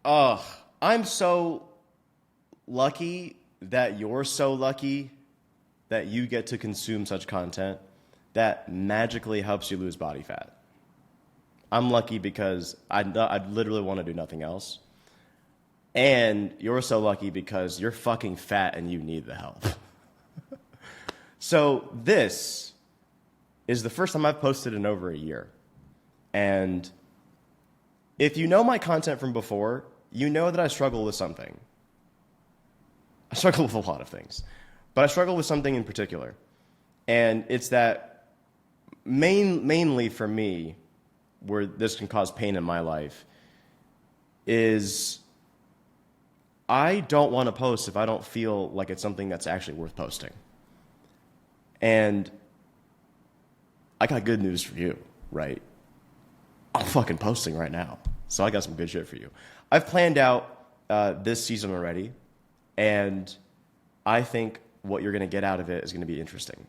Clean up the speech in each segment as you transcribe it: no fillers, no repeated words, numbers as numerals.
Ugh, I'm so lucky that you're so lucky that you get to consume such content that magically helps you lose body fat. I'm lucky because I literally want to do nothing else. And you're so lucky because you're fucking fat and you need the help. So this is the first time I've posted in over a year. And if you know my content from before, you know that I struggle with something. I struggle with a lot of things, but I struggle with something in particular. And it's that mainly for me, where this can cause pain in my life, is I don't want to post if I don't feel like it's something that's actually worth posting. And I got good news for you, right? I'm fucking posting right now. So I got some good shit for you. I've planned out this season already, and I think what you're going to get out of it is going to be interesting.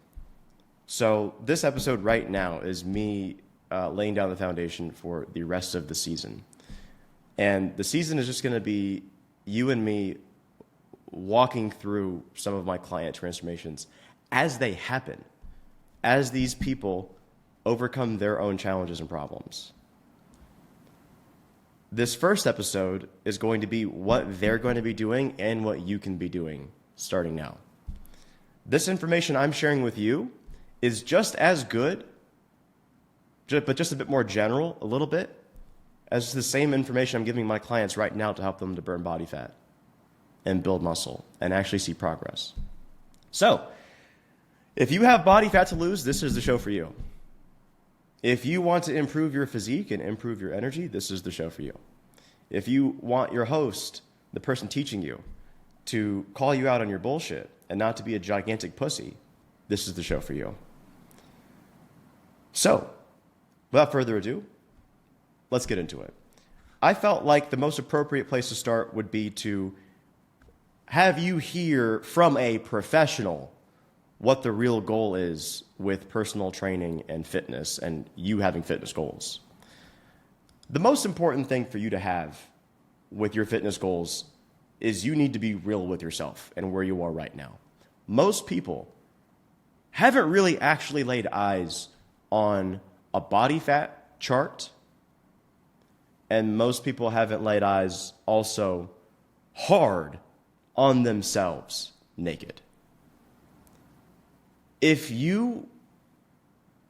So this episode right now is me laying down the foundation for the rest of the season. And the season is just going to be you and me walking through some of my client transformations as they happen, as these people overcome their own challenges and problems. This first episode is going to be what they're going to be doing and what you can be doing starting now. This information I'm sharing with you is just as good, but just a bit more general, a little bit, as the same information I'm giving my clients right now to help them to burn body fat and build muscle and actually see progress. So, if you have body fat to lose, this is the show for you. If you want to improve your physique and improve your energy, this is the show for you. If you want your host, the person teaching you, to call you out on your bullshit and not to be a gigantic pussy, this is the show for you. So, without further ado, let's get into it. I felt like the most appropriate place to start would be to have you hear from a professional what the real goal is with personal training and fitness and you having fitness goals. The most important thing for you to have with your fitness goals is you need to be real with yourself and where you are right now. Most people haven't really actually laid eyes on a body fat chart, and most people haven't laid eyes also hard on themselves naked. If you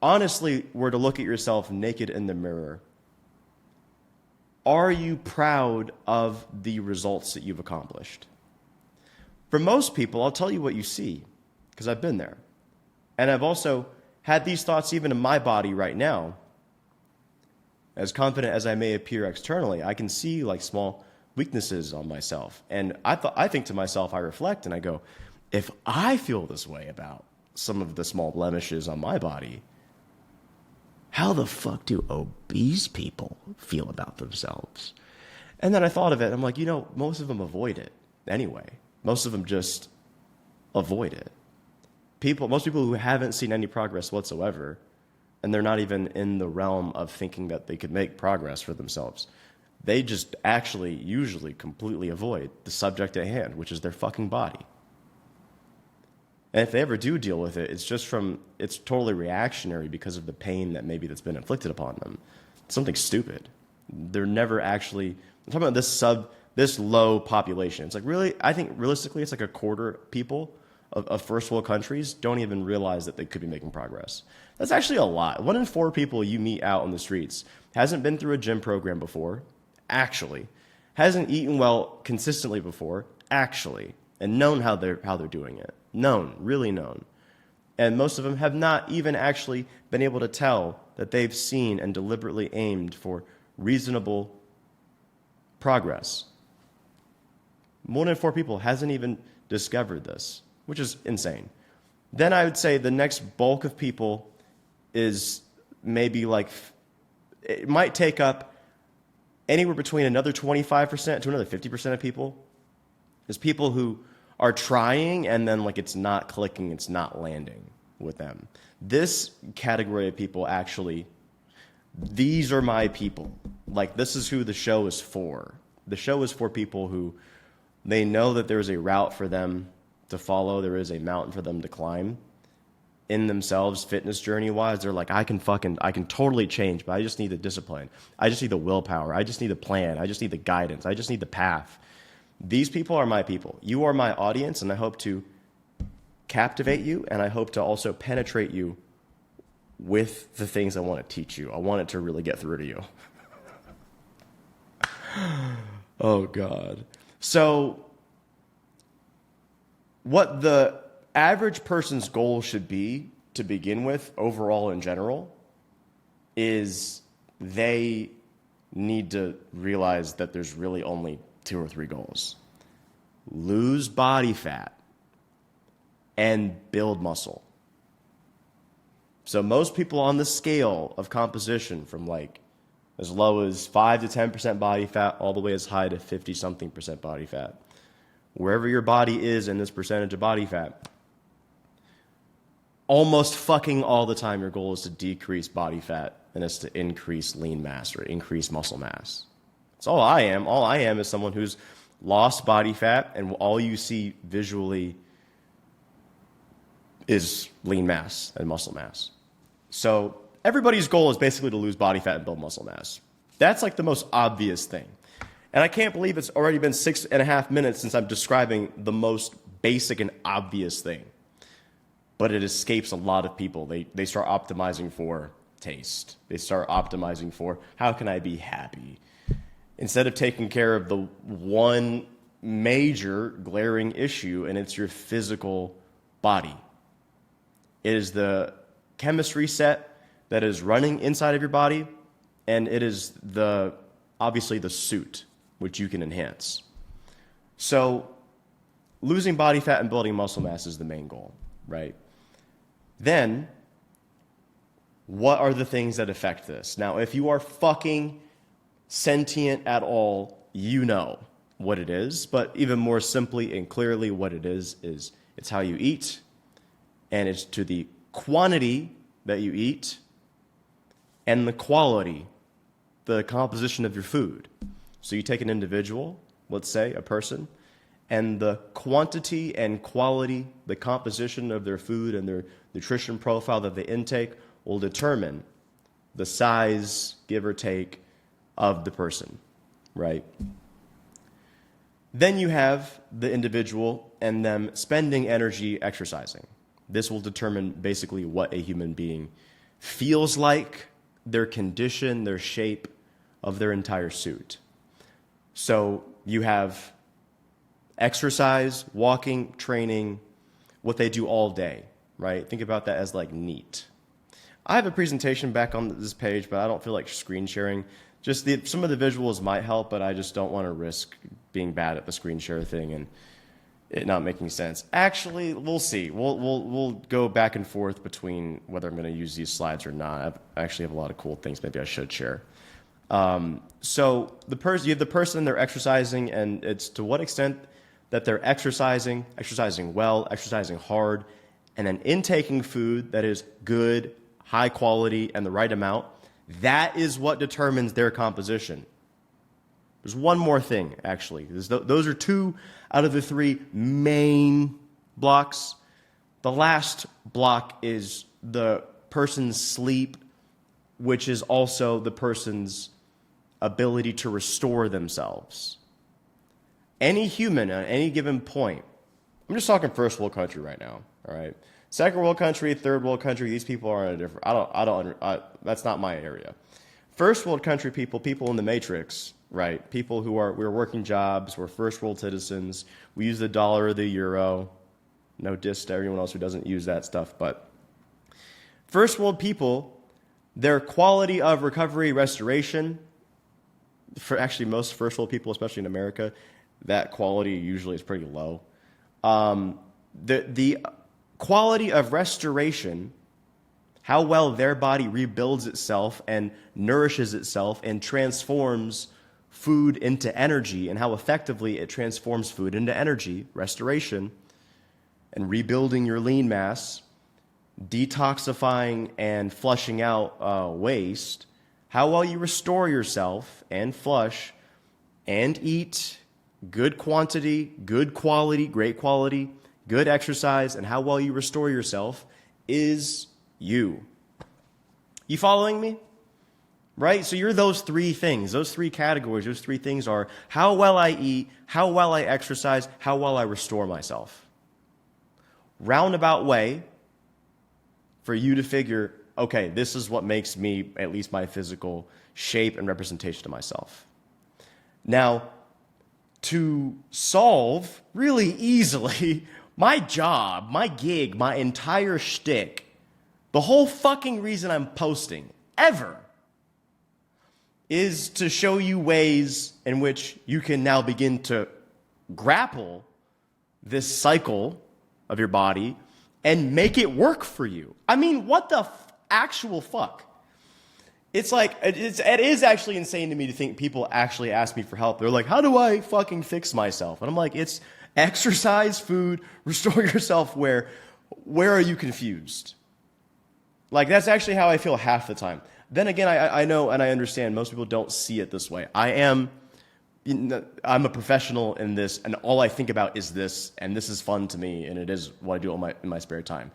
honestly were to look at yourself naked in the mirror, are you proud of the results that you've accomplished? For most people, I'll tell you what you see, because I've been there. And I've also had these thoughts even in my body right now. As confident as I may appear externally, I can see like small weaknesses on myself. And I think to myself, I reflect and I go, if I feel this way about some of the small blemishes on my body, how the fuck do obese people feel about themselves? And then I thought of it, and I'm like, most of them avoid it anyway. Most of them just avoid it. Most people who haven't seen any progress whatsoever, and they're not even in the realm of thinking that they could make progress for themselves, they just actually usually completely avoid the subject at hand, which is their fucking body. And if they ever do deal with it, it's totally reactionary because of the pain that's been inflicted upon them. It's something stupid. They're never actually, I'm talking about this low population. It's like really, I think realistically, it's like a quarter people of first world countries don't even realize that they could be making progress. That's actually a lot. 1 in 4 people you meet out on the streets hasn't been through a gym program before, actually, hasn't eaten well consistently before, actually, and known how they're doing it. Really known. And most of them have not even actually been able to tell that they've seen and deliberately aimed for reasonable progress. 1 in 4 people hasn't even discovered this, which is insane. Then I would say the next bulk of people is maybe like, it might take up anywhere between another 25% to another 50% of people. Is people who are trying and then like it's not clicking, it's not landing with them. This category of people actually, these are my people. Like this is who the show is for. The show is for people who they know that there is a route for them to follow. There is a mountain for them to climb in themselves, fitness journey wise. They're like, I can totally change, but I just need the discipline. I just need the willpower. I just need the plan. I just need the guidance. I just need the path. These people are my people. You are my audience, and I hope to captivate you, and I hope to also penetrate you with the things I want to teach you. I want it to really get through to you. Oh, God. So what the average person's goal should be to begin with, overall in general, is they need to realize that there's really only 2 or 3 goals. Lose body fat and build muscle. So most people on the scale of composition from like as low as 5 to 10% body fat all the way as high to 50-something% body fat. Wherever your body is in this percentage of body fat, almost fucking all the time your goal is to decrease body fat and it's to increase lean mass or increase muscle mass. That's all I am. All I am is someone who's lost body fat, and all you see visually is lean mass and muscle mass. So everybody's goal is basically to lose body fat and build muscle mass. That's like the most obvious thing. And I can't believe it's already been 6.5 minutes since I'm describing the most basic and obvious thing. But it escapes a lot of people. They start optimizing for taste. They start optimizing for, how can I be happy? Instead of taking care of the one major glaring issue, and it's your physical body. It is the chemistry set that is running inside of your body, and it is obviously the suit, which you can enhance. So losing body fat and building muscle mass is the main goal, right? Then, what are the things that affect this? Now, if you are fucking sentient at all, you know what it is, but even more simply and clearly what it is it's how you eat, and it's to the quantity that you eat and the quality, the composition of your food. So you take an individual, let's say a person, and the quantity and quality, the composition of their food and their nutrition profile that they intake will determine the size, give or take, of the person, right? Then you have the individual and them spending energy exercising. This will determine basically what a human being feels like, their condition, their shape of their entire suit. So you have exercise, walking, training, what they do all day, right? Think about that as like NEAT. I have a presentation back on this page, but I don't feel like screen sharing. Just some of the visuals might help, but I just don't want to risk being bad at the screen share thing and it not making sense. Actually, we'll see. We'll go back and forth between whether I'm going to use these slides or not. I actually have a lot of cool things maybe I should share. So you have the person, they're exercising, and it's to what extent that they're exercising well, exercising hard, and then intaking food that is good, high quality, and the right amount. That is what determines their composition. There's one more thing, actually. Those are 2 out of the 3 main blocks. The last block is the person's sleep, which is also the person's ability to restore themselves. Any human at any given point, I'm just talking first world country right now, all right? Second world country, third world country, these people are in a different, that's not my area. First world country people in the matrix, right? People we're working jobs, we're first world citizens, we use the dollar or the euro. No diss to everyone else who doesn't use that stuff, but first world people, their quality of recovery, restoration, for actually most first world people, especially in America, that quality usually is pretty low. The quality of restoration, how well their body rebuilds itself and nourishes itself and transforms food into energy, and how effectively it transforms food into energy, restoration, and rebuilding your lean mass, detoxifying and flushing out waste, how well you restore yourself and flush and eat good quantity, good quality, great quality, good exercise, and how well you restore yourself is you. You following me? Right? So you're those three things, those three categories. Those three things are how well I eat, how well I exercise, how well I restore myself. Roundabout way for you to figure, okay, this is what makes me at least my physical shape and representation of myself. Now, to solve really easily my job, my gig, my entire shtick, the whole fucking reason I'm posting ever is to show you ways in which you can now begin to grapple this cycle of your body and make it work for you. I mean, what the actual fuck? It's like, it is actually insane to me to think people actually ask me for help. They're like, how do I fucking fix myself? And I'm like, it's exercise, food, restore yourself. Where are you confused? Like, that's actually how I feel half the time. Then again, I know and I understand most people don't see it this way. I'm a professional in this, and all I think about is this, and this is fun to me, and it is what I do in my spare time.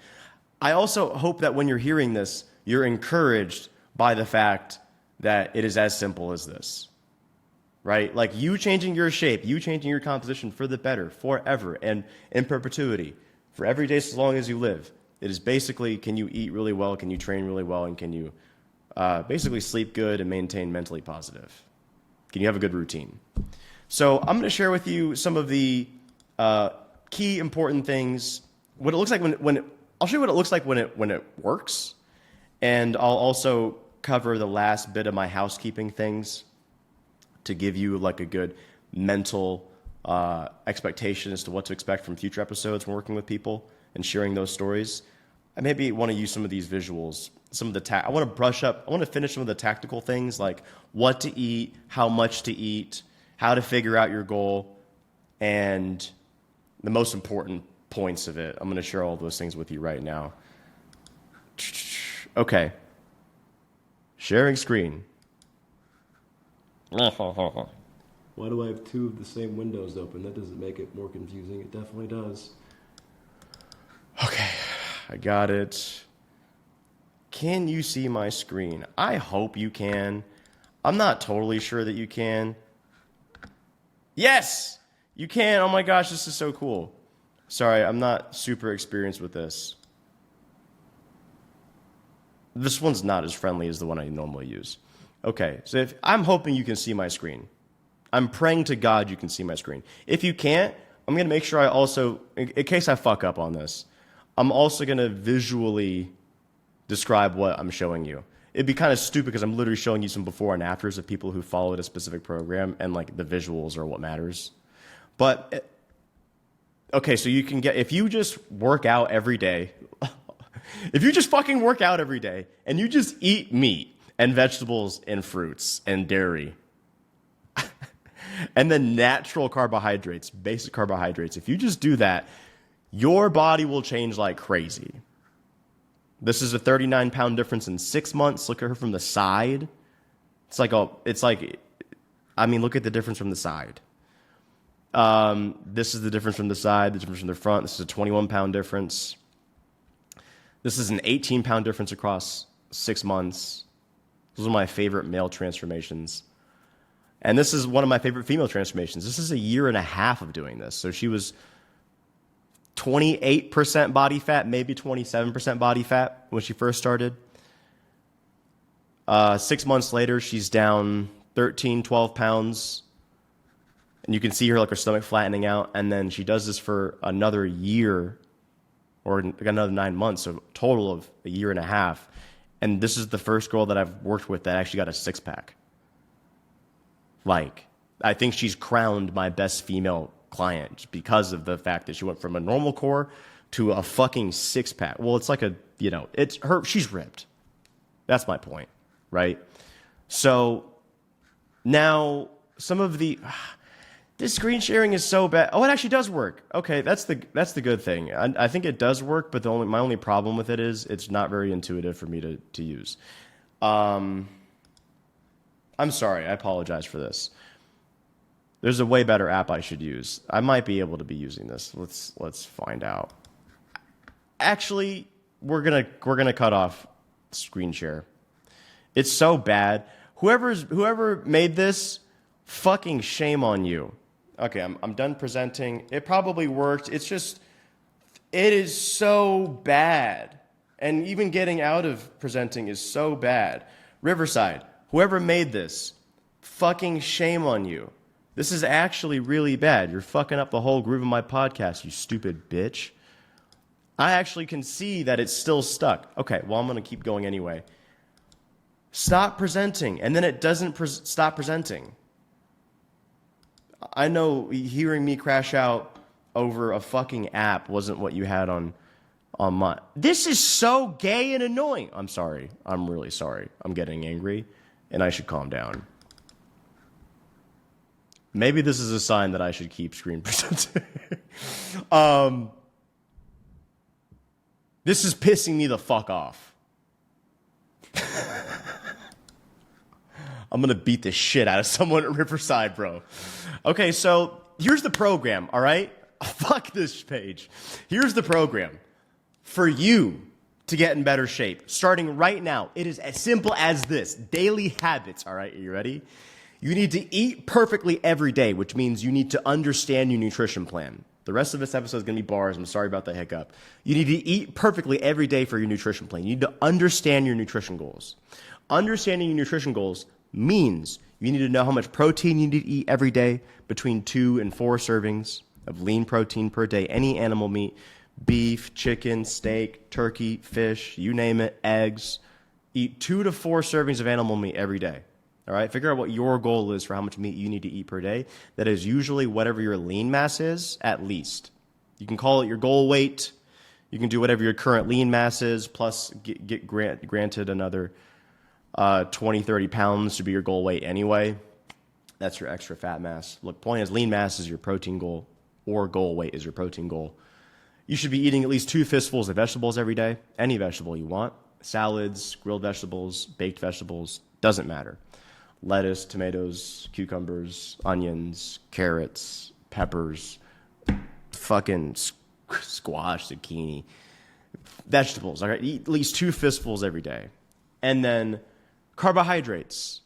I also hope that when you're hearing this, you're encouraged by the fact that it is as simple as this, right? Like you changing your shape, you changing your composition for the better, forever, and in perpetuity, for every day as long as you live. It is basically, can you eat really well, can you train really well, and can you basically sleep good and maintain mentally positive? Can you have a good routine? So I'm going to share with you some of the key important things. What it looks like I'll show you what it looks like when it works, and I'll also cover the last bit of my housekeeping things to give you like a good mental expectation as to what to expect from future episodes when working with people and sharing those stories. I maybe want to use some of these visuals. I want to brush up. I want to finish some of the tactical things like what to eat, how much to eat, how to figure out your goal, and the most important points of it. I'm going to share all those things with you right now. Okay. Sharing screen. Why do I have two of the same windows open? That doesn't make it more confusing. It definitely does. Okay. I got it. Can you see my screen? I hope you can. I'm not totally sure that you can. Yes, you can. Oh my gosh, this is so cool. Sorry, I'm not super experienced with this. This one's not as friendly as the one I normally use. Okay, so I'm hoping you can see my screen. I'm praying to God you can see my screen. If you can't, I'm going to make sure I also, in case I fuck up on this, I'm also going to visually describe what I'm showing you. It'd be kind of stupid because I'm literally showing you some before and afters of people who followed a specific program, and like the visuals are what matters. But, okay, so you can if you just work out every day, if you just fucking work out every day and you just eat meat and vegetables and fruits and dairy and then natural carbohydrates, basic carbohydrates, if you just do that, your body will change like crazy. This is a 39-pound difference in 6 months. Look at her from the side. Look at the difference from the side. This is the difference from the side, the difference from the front. This is a 21-pound difference. This is an 18-pound difference across 6 months. Those are my favorite male transformations. And this is one of my favorite female transformations. This is a year and a half of doing this. So she was 28% body fat, maybe 27% body fat when she first started. 6 months later, she's down 13, 12 pounds. And you can see her stomach flattening out. And then she does this for another year or another 9 months, so a total of a year and a half. And this is the first girl that I've worked with that actually got a six-pack. I think she's crowned my best female client because of the fact that she went from a normal core to a fucking six-pack. Well, it's like it's her, she's ripped. That's my point, right? So now some of this screen sharing is so bad. Oh, it actually does work. Okay, that's the good thing. I think it does work, but my only problem with it is it's not very intuitive for me to use. I'm sorry. I apologize for this. There's a way better app I should use. I might be able to be using this. Let's find out. Actually, we're gonna cut off screen share. It's so bad. Whoever made this, fucking shame on you. Okay, I'm done presenting. It probably worked. It is so bad. And even getting out of presenting is so bad. Riverside, whoever made this, fucking shame on you. This is actually really bad. You're fucking up the whole groove of my podcast, you stupid bitch. I actually can see that it's still stuck. Okay, well, I'm going to keep going anyway. Stop presenting, and then it doesn't stop presenting. I know hearing me crash out over a fucking app wasn't what you had on my... This is so gay and annoying. I'm sorry. I'm really sorry. I'm getting angry, and I should calm down. Maybe this is a sign that I should keep screen presenting. This is pissing me the fuck off. I'm going to beat the shit out of someone at Riverside, bro. Okay, so here's the program, all right? Fuck this page. Here's the program for you to get in better shape. Starting right now, it is as simple as this. Daily habits, all right? Are you ready? You need to eat perfectly every day, which means you need to understand your nutrition plan. The rest of this episode is going to be bars. I'm sorry about the hiccup. You need to eat perfectly every day for your nutrition plan. You need to understand your nutrition goals. Understanding your nutrition goals means you need to know how much protein you need to eat every day, between 2 and 4 servings of lean protein per day. Any animal meat, beef, chicken, steak, turkey, fish, you name it, eggs. Eat 2 to 4 servings of animal meat every day. All right, figure out what your goal is for how much meat you need to eat per day. That is usually whatever your lean mass is, at least. You can call it your goal weight. You can do whatever your current lean mass is, plus get granted another 20, 30 pounds to be your goal weight anyway. That's your extra fat mass. Look, point is lean mass is your protein goal, or goal weight is your protein goal. You should be eating at least 2 fistfuls of vegetables every day. Any vegetable you want. Salads, grilled vegetables, baked vegetables, doesn't matter. Lettuce, tomatoes, cucumbers, onions, carrots, peppers, fucking squash, zucchini, vegetables. All right, eat at least 2 fistfuls every day. And then carbohydrates.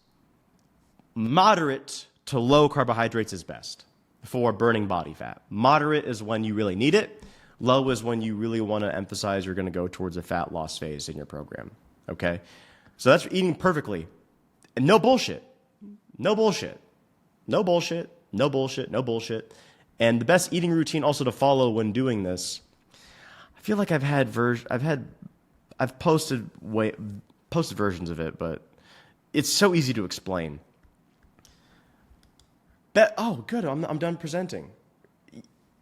Moderate to low carbohydrates is best for burning body fat. Moderate is when you really need it. Low is when you really want to emphasize you're going to go towards a fat loss phase in your program. Okay? So that's eating perfectly. And no bullshit. No bullshit. No bullshit. No bullshit. No bullshit. And the best eating routine also to follow when doing this, I feel like I've posted versions of it, but it's so easy to explain. Oh, good. I'm done presenting.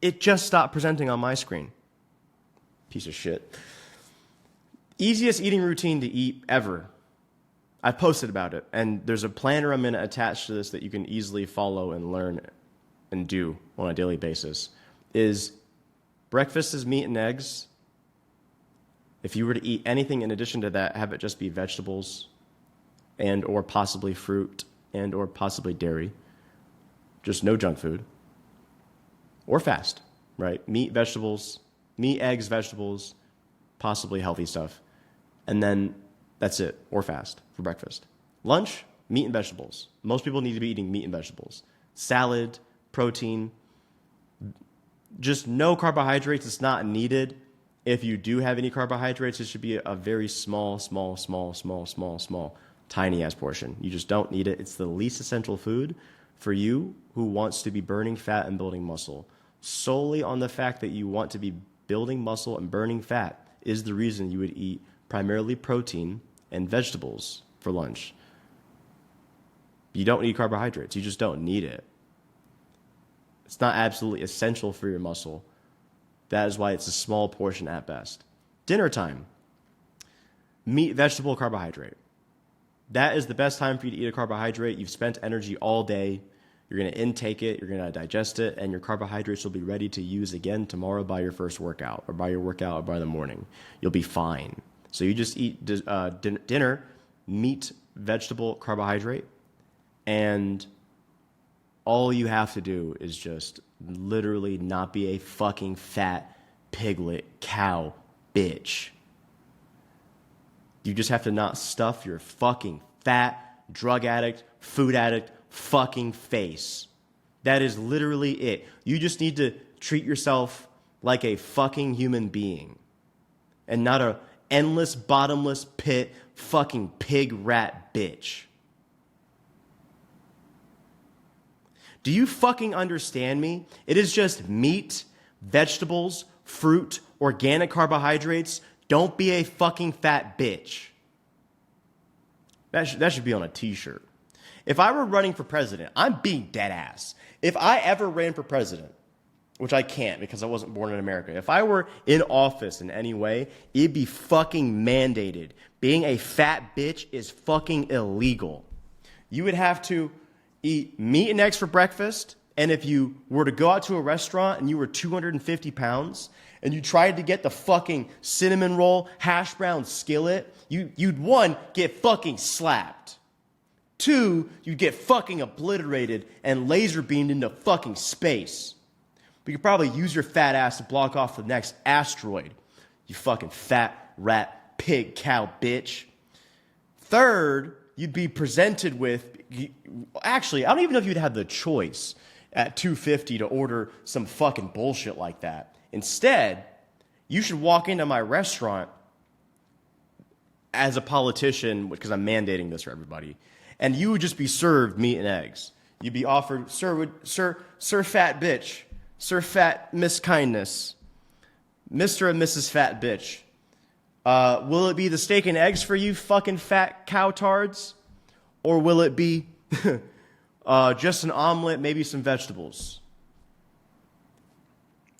It just stopped presenting on my screen. Piece of shit. Easiest eating routine to eat ever. I posted about it, and there's a planner I'm going to attach to this that you can easily follow and learn and do on a daily basis. Is breakfast is meat and eggs. If you were to eat anything in addition to that, have it just be vegetables and or possibly fruit and or possibly dairy. Just no junk food. Or fast, right? Meat, eggs, vegetables, possibly healthy stuff. And then that's it, or fast for breakfast. Lunch, meat and vegetables. Most people need to be eating meat and vegetables. Salad, protein, just no carbohydrates. It's not needed. If you do have any carbohydrates, it should be a very small, tiny ass portion. You just don't need it. It's the least essential food for you who wants to be burning fat and building muscle. Solely on the fact that you want to be building muscle and burning fat is the reason you would eat primarily protein and vegetables for lunch. You don't need carbohydrates. You just don't need it. It's not absolutely essential for your muscle. That is why it's a small portion at best. Dinner time. Meat, vegetable, carbohydrate. That is the best time for you to eat a carbohydrate. You've spent energy all day. You're going to intake it. You're going to digest it. And your carbohydrates will be ready to use again tomorrow by your first workout or by your workout or by the morning. You'll be fine. So you just eat dinner, meat, vegetable, carbohydrate, and All you have to do is just literally not be a fucking fat piglet cow bitch. You just have to not stuff your fucking fat, drug addict, food addict fucking face. That is literally it. You just need to treat yourself like a fucking human being and not a endless, bottomless pit fucking pig rat bitch. Do you fucking understand me? It is just meat, vegetables, fruit, organic carbohydrates. Don't be a fucking fat bitch. That should be on a t-shirt. If I were running for president, I'm being dead ass. If I ever ran for president, which I can't because I wasn't born in America, if I were in office in any way, it'd be fucking mandated. Being a fat bitch is fucking illegal. You would have to eat meat and eggs for breakfast, and if you were to go out to a restaurant and you were 250 pounds and you tried to get the fucking cinnamon roll hash brown skillet, you'd one, get fucking slapped. Two, you'd get fucking obliterated and laser beamed into fucking space. But you could probably use your fat ass to block off the next asteroid. You fucking fat rat pig cow bitch. Third, you'd be presented with, actually, I don't even know if you'd have the choice at 250 to order some fucking bullshit like that. Instead, you should walk into my restaurant as a politician, because I'm mandating this for everybody, and you would just be served meat and eggs. You'd be offered, sir, fat bitch, sir, fat miskindness, Mr. and Mrs. Fat Bitch. Will it be the steak and eggs for you fucking fat cowtards? Or will it be just an omelet, maybe some vegetables?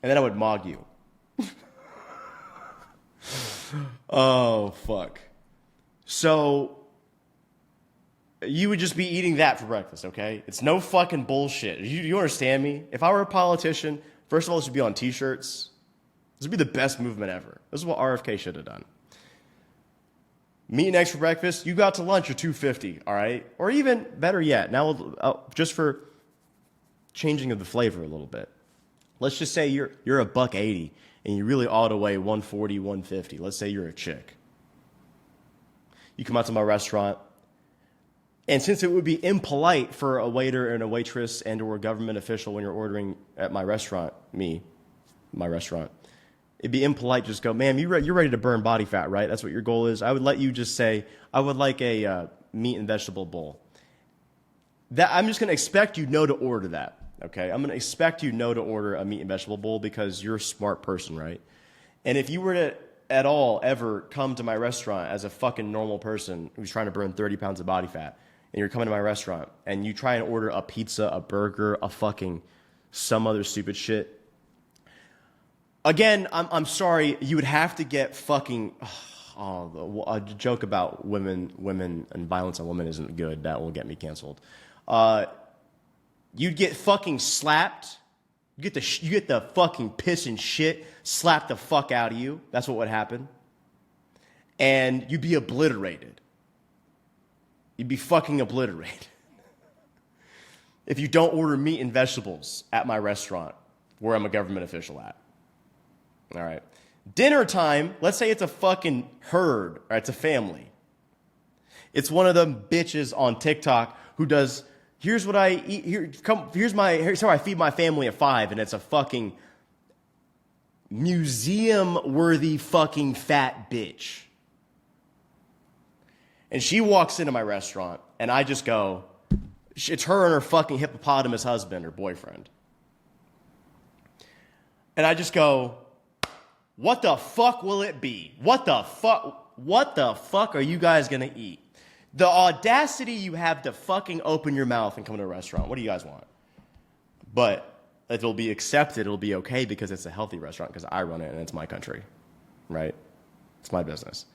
And then I would mog you. Oh, fuck. So, you would just be eating that for breakfast, okay? It's no fucking bullshit. You understand me? If I were a politician, first of all, this would be on t-shirts. This would be the best movement ever. This is what RFK should have done. Meat and eggs for breakfast, you got to lunch at 250, all right? Or even better yet, now just for changing of the flavor a little bit. Let's just say you're a $180 and you really ought to weigh 140, 150. Let's say you're a chick. You come out to my restaurant, and since it would be impolite for a waiter and a waitress and or a government official when you're ordering at my restaurant, my restaurant, it'd be impolite to just go, ma'am, you're ready to burn body fat, right? That's what your goal is. I would let you just say, I would like a meat and vegetable bowl. I'm just going to expect you know to order that, okay? I'm going to expect you know to order a meat and vegetable bowl because you're a smart person, right? And if you were to at all ever come to my restaurant as a fucking normal person who's trying to burn 30 pounds of body fat, and you're coming to my restaurant and you try and order a pizza, a burger, a fucking some other stupid shit, again, I'm sorry, you would have to get fucking... a joke about women and violence on women isn't good. That will get me canceled. You'd get fucking slapped. You get the fucking piss and shit slapped the fuck out of you. That's what would happen. And you'd be obliterated. You'd be fucking obliterated. If you don't order meat and vegetables at my restaurant where I'm a government official at. All right. Dinner time, let's say it's a fucking herd, or it's a family. It's one of them bitches on TikTok who does, here's what I eat, here's how I feed my family at 5, and it's a fucking museum-worthy fucking fat bitch. And she walks into my restaurant, and I just go, it's her and her fucking hippopotamus husband or boyfriend. And I just go, what the fuck will it be? What the fuck are you guys gonna eat? The audacity you have to fucking open your mouth and come to a restaurant. What do you guys want? But it'll be accepted, it'll be okay because it's a healthy restaurant because I run it and it's my country, right? It's my business.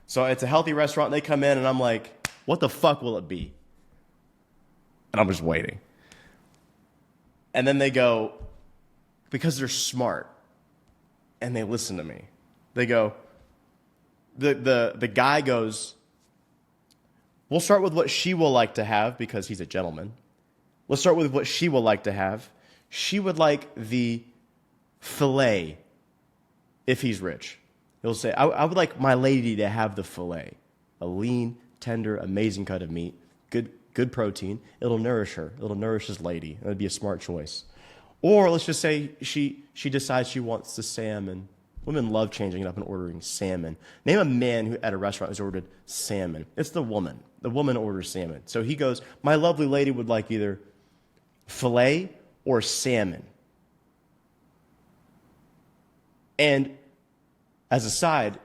So it's a healthy restaurant, they come in and I'm like, what the fuck will it be? And I'm just waiting. And then they go, because they're smart. And they listen to me. They go, the guy goes, we'll start with what she will like to have because he's a gentleman. Let's start with what she would like to have. She would like the filet if he's rich. He'll say, I would like my lady to have the filet. A lean, tender, amazing cut of meat. Good protein. It'll nourish her. It'll nourish his lady. It would be a smart choice. Or let's just say she decides she wants the salmon. Women love changing it up and ordering salmon. Name a man who at a restaurant has ordered salmon. It's the woman. The woman orders salmon. So he goes, my lovely lady would like either filet or salmon. And as a side,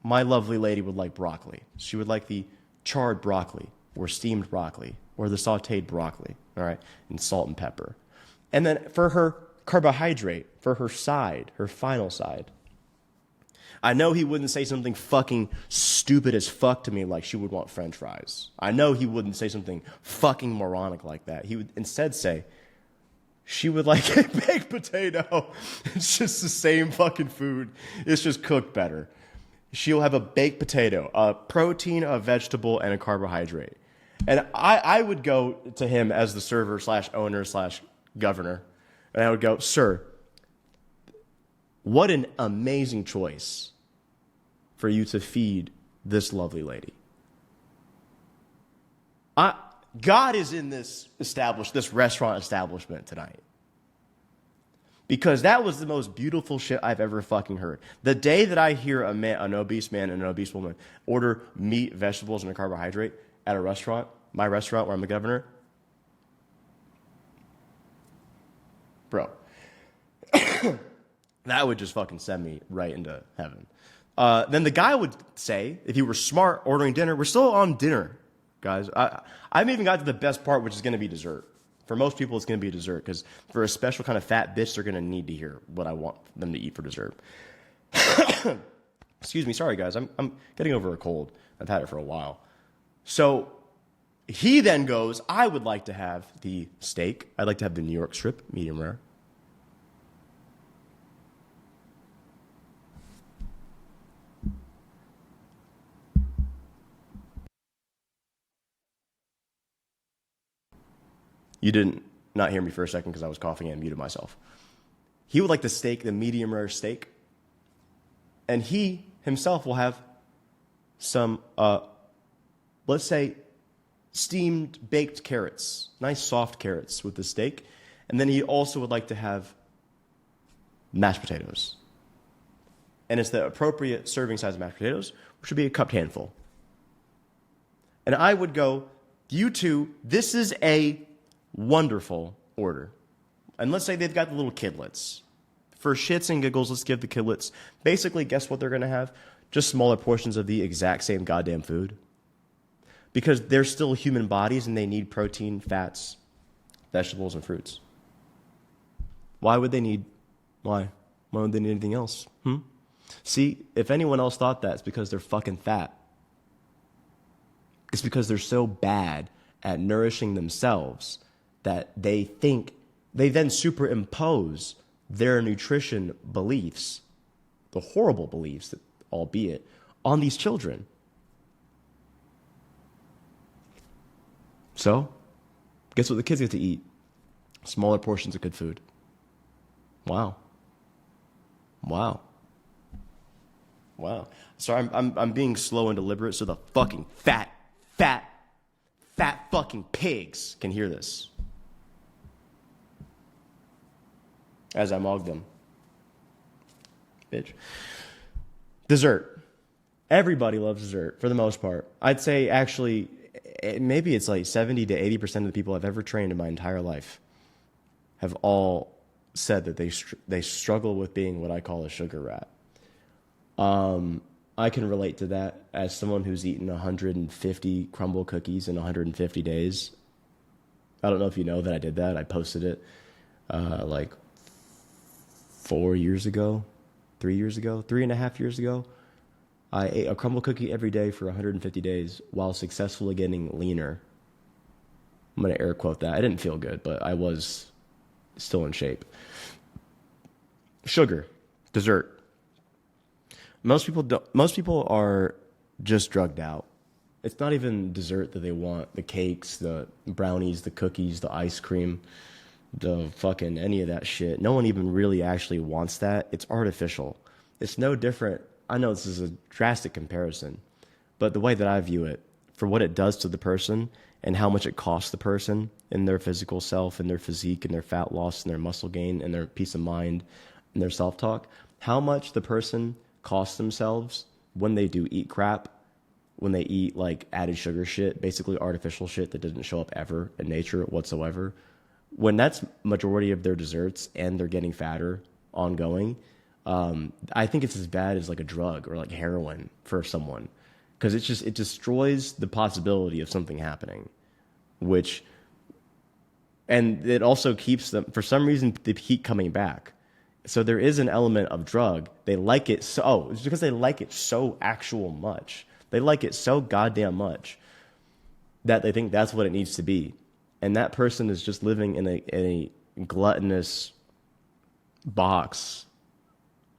my lovely lady would like broccoli. She would like the charred broccoli or steamed broccoli or the sauteed broccoli, all right, and salt and pepper. And then for her carbohydrate, for her side, her final side, I know he wouldn't say something fucking stupid as fuck to me like she would want french fries. I know he wouldn't say something fucking moronic like that. He would instead say, she would like a baked potato. It's just the same fucking food. It's just cooked better. She'll have a baked potato, a protein, a vegetable, and a carbohydrate. And I would go to him as the server / owner / governor, and I would go, sir, what an amazing choice for you to feed this lovely lady. God is in this restaurant establishment tonight. Because that was the most beautiful shit I've ever fucking heard. The day that I hear an obese man and an obese woman order meat, vegetables, and a carbohydrate at a restaurant, my restaurant where I'm the governor, bro, that would just fucking send me right into heaven. Then the guy would say, if he were smart ordering dinner, we're still on dinner, guys. I haven't even got to the best part, which is going to be dessert. For most people, it's going to be dessert, because for a special kind of fat bitch, they're going to need to hear what I want them to eat for dessert. Excuse me, sorry guys, I'm getting over a cold. I've had it for a while. So he then goes, I would like to have the steak. I'd like to have the New York strip, medium rare. You didn't not hear me for a second because I was coughing and muted myself. He would like the steak, the medium rare steak. And he himself will have some, let's say, steamed baked carrots. Nice soft carrots with the steak. And then he also would like to have mashed potatoes. And it's the appropriate serving size of mashed potatoes, which would be a cupped handful. And I would go, you two, this is a wonderful order. And let's say they've got the little kidlets. For shits and giggles, let's give the kidlets. Basically, guess what they're going to have? Just smaller portions of the exact same goddamn food. Because they're still human bodies and they need protein, fats, vegetables, and fruits. Why would they need anything else? See, if anyone else thought that, it's because they're fucking fat. It's because they're so bad at nourishing themselves that they then superimpose their nutrition beliefs, the horrible beliefs, albeit, on these children. So, guess what the kids get to eat? Smaller portions of good food. Wow. Sorry, I'm being slow and deliberate so the fucking fat fucking pigs can hear this. As I mog them. Bitch. Dessert. Everybody loves dessert, for the most part. I'd say, actually, maybe it's like 70 to 80% of the people I've ever trained in my entire life have all said that they struggle with being what I call a sugar rat. I can relate to that as someone who's eaten 150 crumble cookies in 150 days. I don't know if you know that I did that. I posted it like 3.5 years ago. 3.5 years ago. I ate a crumble cookie every day for 150 days while successfully getting leaner. I'm going to air quote that. I didn't feel good, but I was still in shape. Sugar, dessert. Most people are just drugged out. It's not even dessert that they want. The cakes, the brownies, the cookies, the ice cream, the fucking any of that shit. No one even really actually wants that. It's artificial. It's no different. I know this is a drastic comparison, but the way that I view it, for what it does to the person and how much it costs the person in their physical self and their physique and their fat loss and their muscle gain and their peace of mind and their self-talk, how much the person costs themselves when they do eat crap, when they eat like added sugar shit, basically artificial shit that doesn't show up ever in nature whatsoever. When that's majority of their desserts and they're getting fatter ongoing, I think it's as bad as like a drug or like heroin for someone, because it destroys the possibility of something happening, and it also keeps them, for some reason they keep coming back. So there is an element of drug. They like it it's because they like it so actual much. They like it so goddamn much that they think that's what it needs to be. And that person is just living in a gluttonous box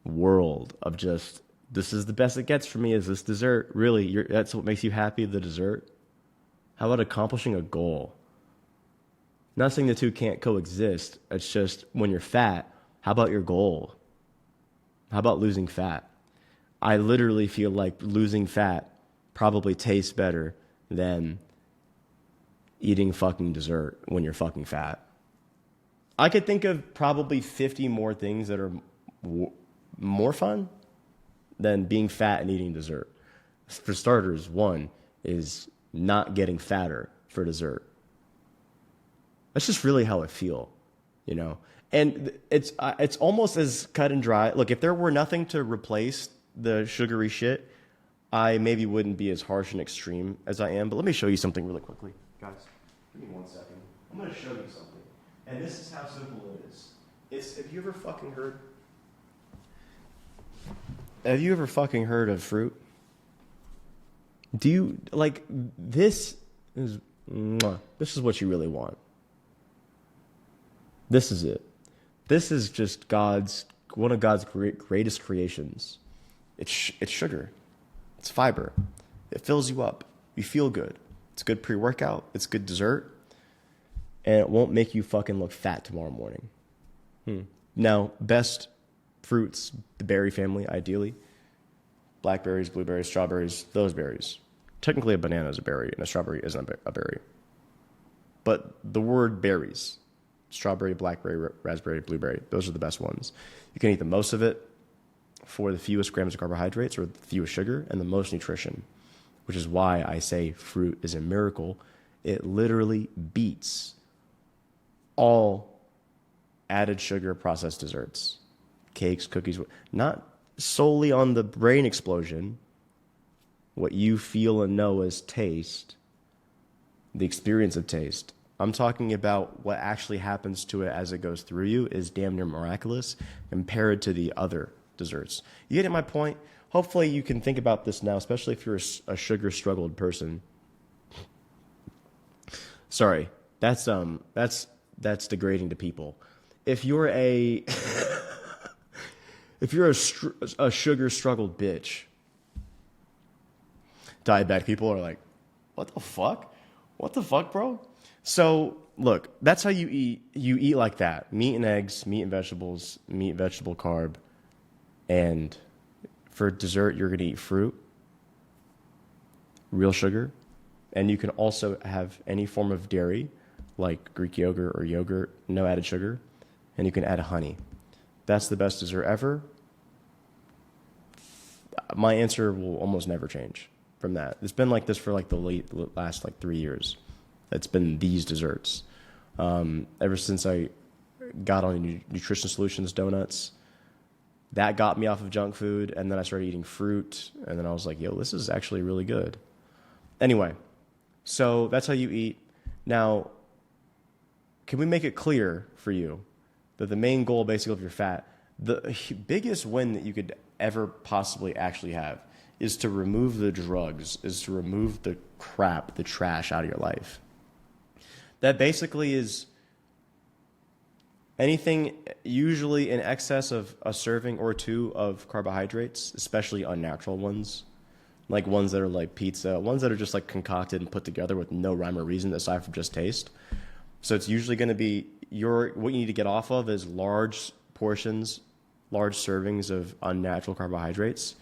world of just, this is the best it gets for me, is this dessert. Really, that's what makes you happy, the dessert? How about accomplishing a goal? Not saying the two can't coexist. It's just when you're fat, how about your goal? How about losing fat? I literally feel like losing fat probably tastes better than eating fucking dessert when you're fucking fat. I could think of probably 50 more things that are more fun than being fat and eating dessert. For starters, one is not getting fatter for dessert. That's just really how I feel, you know? And it's almost as cut and dry. Look, if there were nothing to replace the sugary shit, I maybe wouldn't be as harsh and extreme as I am. But let me show you something really quickly. Guys, give me 1 second. I'm going to show you something. And this is how simple it is. Have you ever fucking heard of fruit? Do you, like, this is what you really want. This is it. This is just one of God's greatest creations. It's sugar. It's fiber. It fills you up. You feel good. It's good pre-workout. It's good dessert. And it won't make you fucking look fat tomorrow morning. Now, best fruits, the berry family, ideally. Blackberries, blueberries, strawberries, those berries. Technically, a banana is a berry, and a strawberry isn't a berry. But the word berries, strawberry, blackberry, raspberry, blueberry, those are the best ones. You can eat the most of it for the fewest grams of carbohydrates or the fewest sugar and the most nutrition, which is why I say fruit is a miracle. It literally beats all added sugar processed desserts, cakes, cookies, not solely on the brain explosion, what you feel and know as taste, the experience of taste. I'm talking about what actually happens to it as it goes through you is damn near miraculous compared to the other desserts. You get my point? Hopefully you can think about this now, especially if you're a sugar-struggled person. Sorry, that's degrading to people. If you're a sugar-struggled bitch, diabetic people are like, what the fuck? What the fuck, bro? So, look, that's how you eat. You eat like that. Meat and eggs, meat and vegetables, meat, vegetable, carb. And for dessert, you're going to eat fruit, real sugar. And you can also have any form of dairy, like Greek yogurt or yogurt, no added sugar. And you can add honey. That's the best dessert ever. My answer will almost never change from that. It's been like this for like the last 3 years. It's been these desserts. Ever since I got on Nutrition Solutions donuts, that got me off of junk food, and then I started eating fruit, and then I was like, yo, this is actually really good. Anyway, so that's how you eat. Now, can we make it clear for you that the main goal, basically, if you're fat, the biggest win that you could ever possibly actually have is to remove the drugs, is to remove the crap, the trash out of your life. That basically is anything usually in excess of a serving or two of carbohydrates, especially unnatural ones, like ones that are like pizza, ones that are just like concocted and put together with no rhyme or reason aside from just taste. So it's usually going to be what you need to get off of is large portions, large servings of unnatural carbohydrates.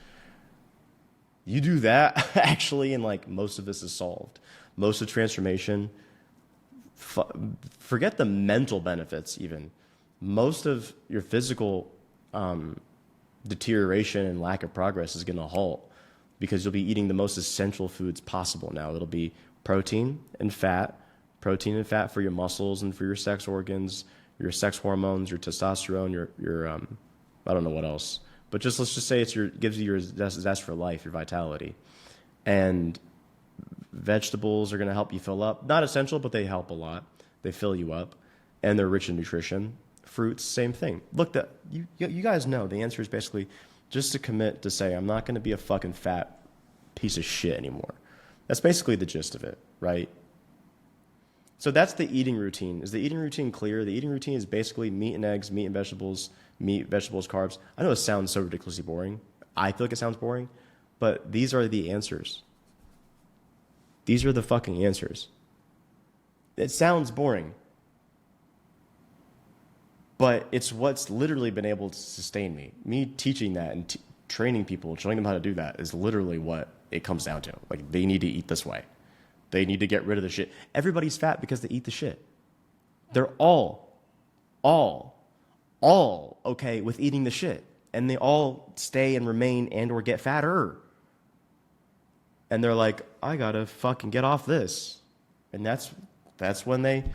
You do that actually, and like most of this is solved. Most of transformation, forget the mental benefits even. Most of your physical deterioration and lack of progress is going to halt because you'll be eating the most essential foods possible now. It'll be protein and fat for your muscles and for your sex organs, your sex hormones, your testosterone, your I don't know what else. But let's just say gives you your zest for life, your vitality. And vegetables are going to help you fill up. Not essential, but they help a lot. They fill you up. And they're rich in nutrition. Fruits, same thing. Look, you guys know the answer is basically just to commit to say, I'm not going to be a fucking fat piece of shit anymore. That's basically the gist of it, right? So that's the eating routine. Is the eating routine clear? The eating routine is basically meat and eggs, meat and vegetables, meat, vegetables, carbs. I know it sounds so ridiculously boring. I feel like it sounds boring, but these are the answers. These are the fucking answers. It sounds boring, but it's what's literally been able to sustain me. Me teaching that and training people, showing them how to do that is literally what it comes down to. Like, they need to eat this way. They need to get rid of the shit. Everybody's fat because they eat the shit. They're all okay with eating the shit. And they all stay and remain and or get fatter. And they're like, I gotta fucking get off this. And that's when they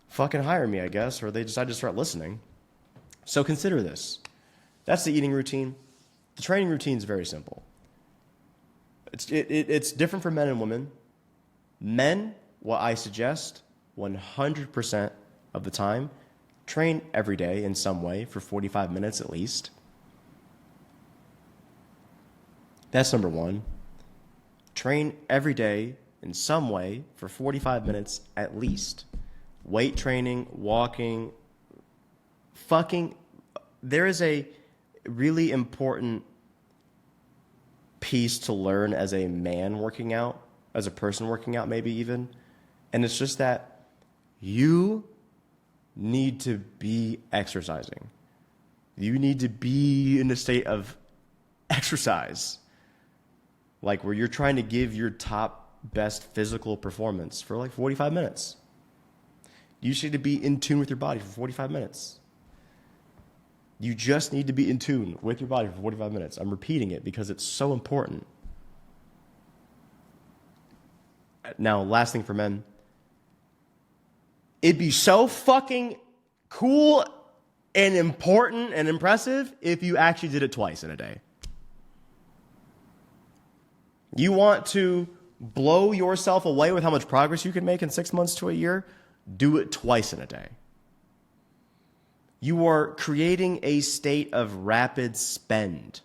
fucking hire me, I guess, or they decide to start listening. So consider this. That's the eating routine. The training routine is very simple. It's different for men and women. Men, what I suggest 100% of the time, train every day in some way for 45 minutes at least. That's number one. Train every day in some way for 45 minutes at least. Weight training, walking, fucking. There is a really important piece to learn as a man working out, as a person working out maybe even. And it's just that you need to be exercising. You need to be in a state of exercise. Like where you're trying to give your top best physical performance for like 45 minutes. You just need to be in tune with your body for 45 minutes. You just need to be in tune with your body for 45 minutes. I'm repeating it because it's so important. Now, last thing for men. It'd be so fucking cool and important and impressive if you actually did it twice in a day. You want to blow yourself away with how much progress you can make in 6 months to a year? Do it twice in a day. You are creating a state of rapid spend,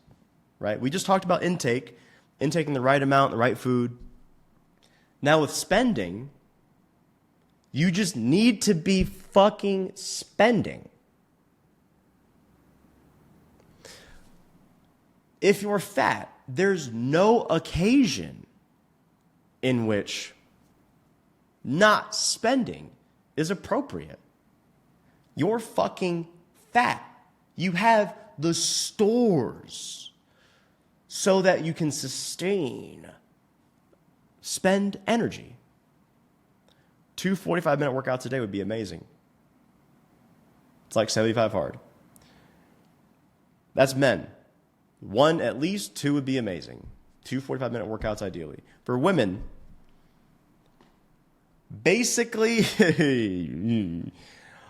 right? We just talked about intaking the right amount, the right food. Now with spending, you just need to be fucking spending. If you're fat, there's no occasion in which not spending is appropriate. You're fucking fat. You have the stores so that you can spend energy. 2 45-minute workouts a day would be amazing. It's like 75 hard. That's men. 1 at least, 2 would be amazing. 2 45-minute workouts ideally. For women, basically,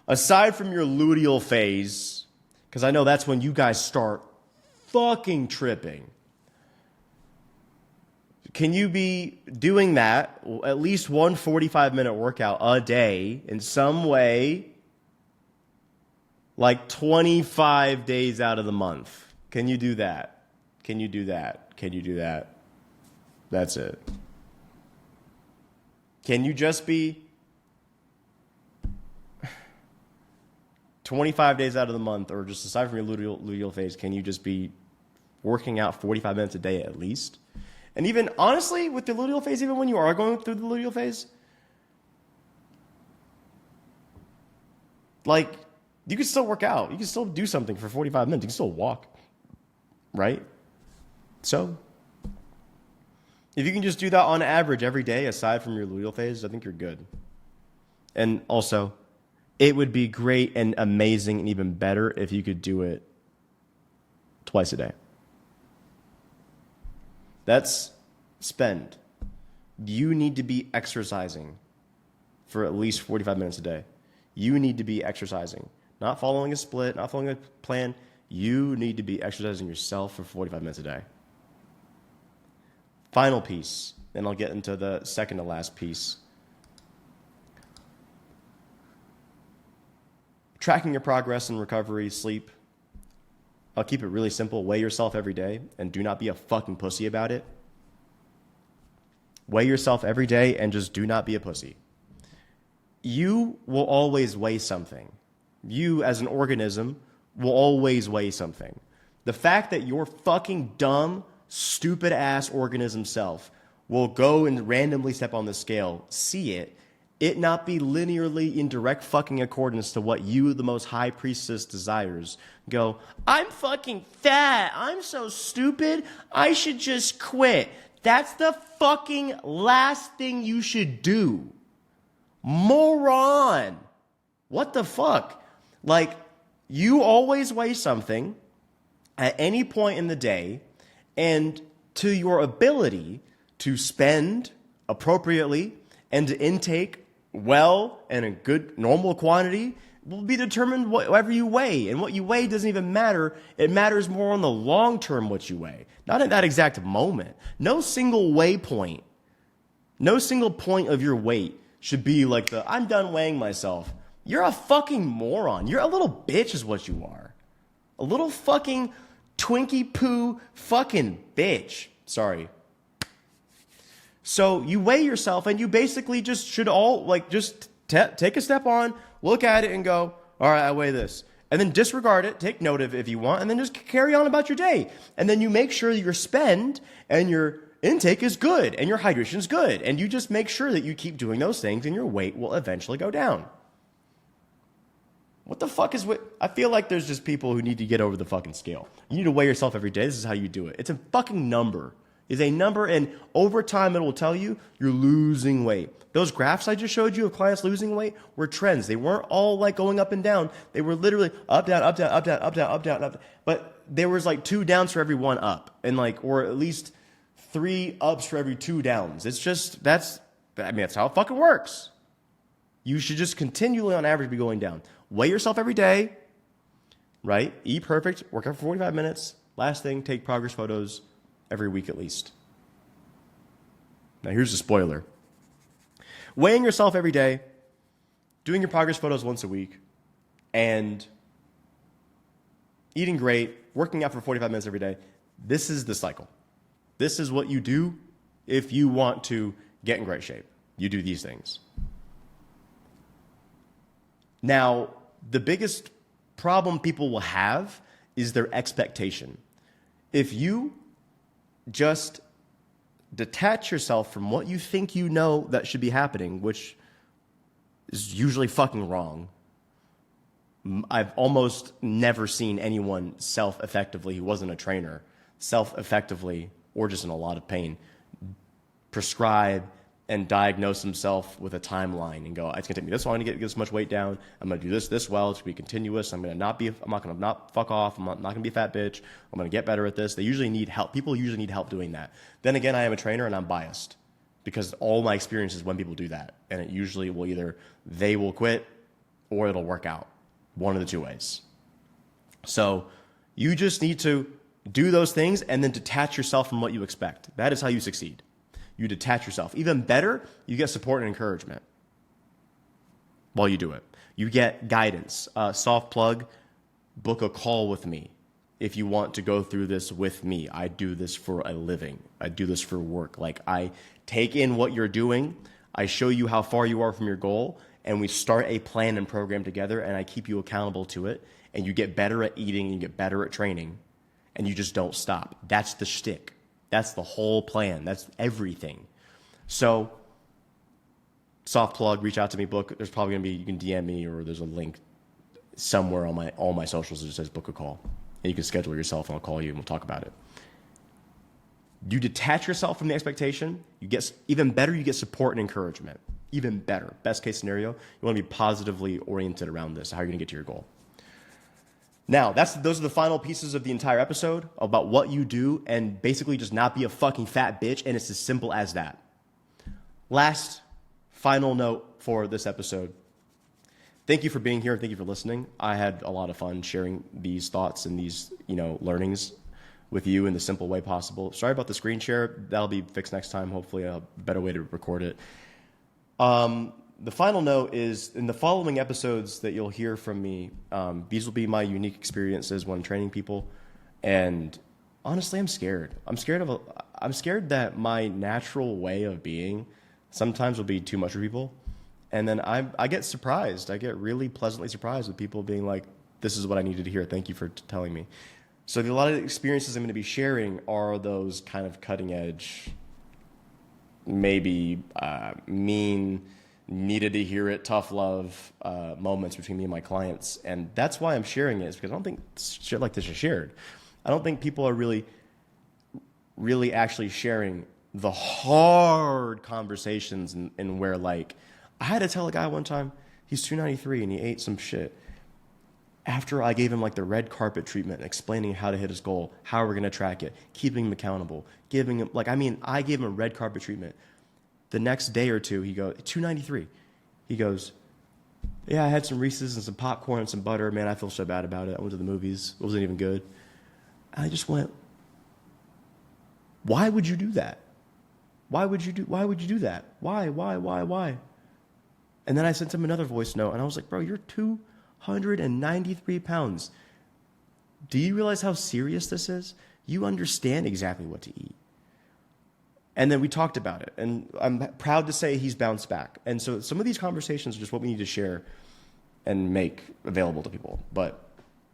aside from your luteal phase, because I know that's when you guys start fucking tripping, can you be doing that, at least 1 45-minute workout a day in some way, like 25 days out of the month? Can you do that? Can you do that? Can you do that? That's it. Can you just be 25 days out of the month, or just aside from your luteal phase, can you just be working out 45 minutes a day at least? And even, honestly, with the luteal phase, even when you are going through the luteal phase, like, you can still work out. You can still do something for 45 minutes. You can still walk, right? So, if you can just do that on average every day, aside from your luteal phase, I think you're good. And also, it would be great and amazing and even better if you could do it twice a day. That's spend. You need to be exercising for at least 45 minutes a day. You need to be exercising. Not following a split, not following a plan. You need to be exercising yourself for 45 minutes a day. Final piece, and I'll get into the second to last piece. Tracking your progress in recovery, sleep. I'll keep it really simple. Weigh yourself every day, and do not be a fucking pussy about it. Weigh yourself every day, and just do not be a pussy. You will always weigh something. You, as an organism, will always weigh something. The fact that your fucking dumb, stupid-ass organism self will go and randomly step on the scale, see it not be linearly in direct fucking accordance to what you, the most high priestess, desires, go, I'm fucking fat, I'm so stupid, I should just quit. That's the fucking last thing you should do. Moron. What the fuck? Like, you always weigh something at any point in the day, and to your ability to spend appropriately and to intake well and a good normal quantity will be determined whatever you weigh. And what you weigh doesn't even matter. It matters more on the long term what you weigh, not at that exact moment. No single waypoint, no single point of your weight should be like the I'm done weighing myself. You're a fucking moron. You're a little bitch is what you are. A little fucking Twinkie poo fucking bitch. Sorry. So you weigh yourself and you basically just should all like just take a step on, look at it and go, all right, I weigh this. And then disregard it, take note of it if you want, and then just carry on about your day. And then you make sure that your spend and your intake is good and your hydration is good. And you just make sure that you keep doing those things and your weight will eventually go down. What the fuck is what? I feel like there's just people who need to get over the fucking scale. You need to weigh yourself every day. This is how you do it. It's a fucking number. It's a number, and over time it will tell you you're losing weight. Those graphs I just showed you of clients losing weight were trends. They weren't all like going up and down. They were literally up, down, up, down, up, down, up, down, up, down, up. But there was like 2 downs for every 1 up, and like, or at least 3 ups for every 2 downs. It's just, that's how it fucking works. You should just continually on average be going down. Weigh yourself every day, right? Eat perfect, work out for 45 minutes. Last thing, take progress photos every week at least. Now here's the spoiler. Weighing yourself every day, doing your progress photos once a week, and eating great, working out for 45 minutes every day, this is the cycle. This is what you do if you want to get in great shape. You do these things. Now, the biggest problem people will have is their expectation. If you just detach yourself from what you think you know that should be happening, which is usually fucking wrong. I've almost never seen anyone self-effectively who wasn't a trainer, self-effectively, or just in a lot of pain, prescribe and diagnose himself with a timeline and go, it's going to take me this long to get this much weight down. I'm going to do this well. It's going to be continuous. I'm not going to not fuck off. I'm not going to be a fat bitch. I'm going to get better at this. They usually need help. People usually need help doing that. Then again, I am a trainer and I'm biased because all my experience is when people do that. And it usually will either they will quit or it'll work out. One of the 2 ways. So you just need to do those things and then detach yourself from what you expect. That is how you succeed. You detach yourself. Even better, you get support and encouragement while you do it. You get guidance. Soft plug, book a call with me if you want to go through this with me. I do this for a living. I do this for work. Like, I take in what you're doing. I show you how far you are from your goal, and we start a plan and program together, and I keep you accountable to it, and you get better at eating, and you get better at training, and you just don't stop. That's the shtick. That's the whole plan. That's everything. So, soft plug, reach out to me, book. There's probably going to be, you can DM me, or there's a link somewhere on all my socials that just says book a call. And you can schedule it yourself, and I'll call you and we'll talk about it. You detach yourself from the expectation. You get, even better, you get support and encouragement. Even better. Best case scenario, you want to be positively oriented around this. How are you going to get to your goal? Now, those are the final pieces of the entire episode about what you do, and basically just not be a fucking fat bitch, and it's as simple as that. Last, final note for this episode. Thank you for being here. Thank you for listening. I had a lot of fun sharing these thoughts and these, learnings with you in the simple way possible. Sorry about the screen share. That'll be fixed next time. Hopefully a better way to record it. The final note is, in the following episodes that you'll hear from me, these will be my unique experiences when training people. And honestly, I'm scared. I'm scared that my natural way of being sometimes will be too much for people. And then I get surprised. I get really pleasantly surprised with people being like, this is what I needed to hear. Thank you for telling me. So a lot of the experiences I'm going to be sharing are those kind of cutting edge, maybe mean, needed to hear it, tough love moments between me and my clients. And that's why I'm sharing it, is because I don't think shit like this is shared. I don't think people are really actually sharing the hard conversations and where, like, I had to tell a guy one time, he's 293 and he ate some shit. After I gave him like the red carpet treatment, explaining how to hit his goal, how we're going to track it, keeping him accountable, giving him, I gave him a red carpet treatment. The next day or two, he goes, 293. He goes, yeah, I had some Reese's and some popcorn and some butter. Man, I feel so bad about it. I went to the movies. It wasn't even good. And I just went, why would you do that? Why would you do that? Why? And then I sent him another voice note, and I was like, bro, you're 293 pounds. Do you realize how serious this is? You understand exactly what to eat. And then we talked about it, and I'm proud to say he's bounced back. And so some of these conversations are just what we need to share and make available to people. But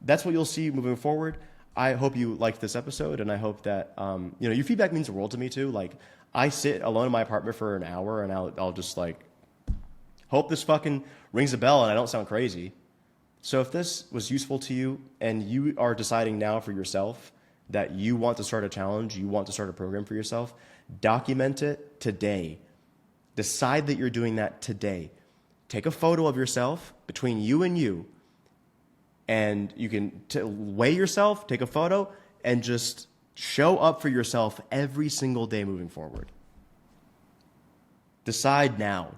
that's what you'll see moving forward. I hope you liked this episode, and I hope that, your feedback means the world to me too. Like, I sit alone in my apartment for an hour, and I'll just like, hope this fucking rings a bell and I don't sound crazy. So if this was useful to you, and you are deciding now for yourself that you want to start a challenge, you want to start a program for yourself, document it today. Decide that you're doing that today. Take a photo of yourself between you, and you can weigh yourself, take a photo, and just show up for yourself every single day moving forward. Decide now.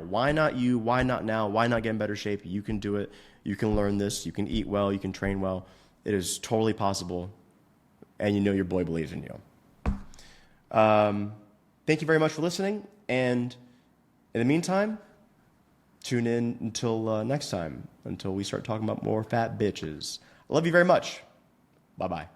Why not you? Why not now? Why not get in better shape? You can do it. You can learn this. You can eat well. You can train well. It is totally possible. And your boy believes in you. Thank you very much for listening. And in the meantime, tune in until next time, until we start talking about more fat bitches. I love you very much. Bye-bye.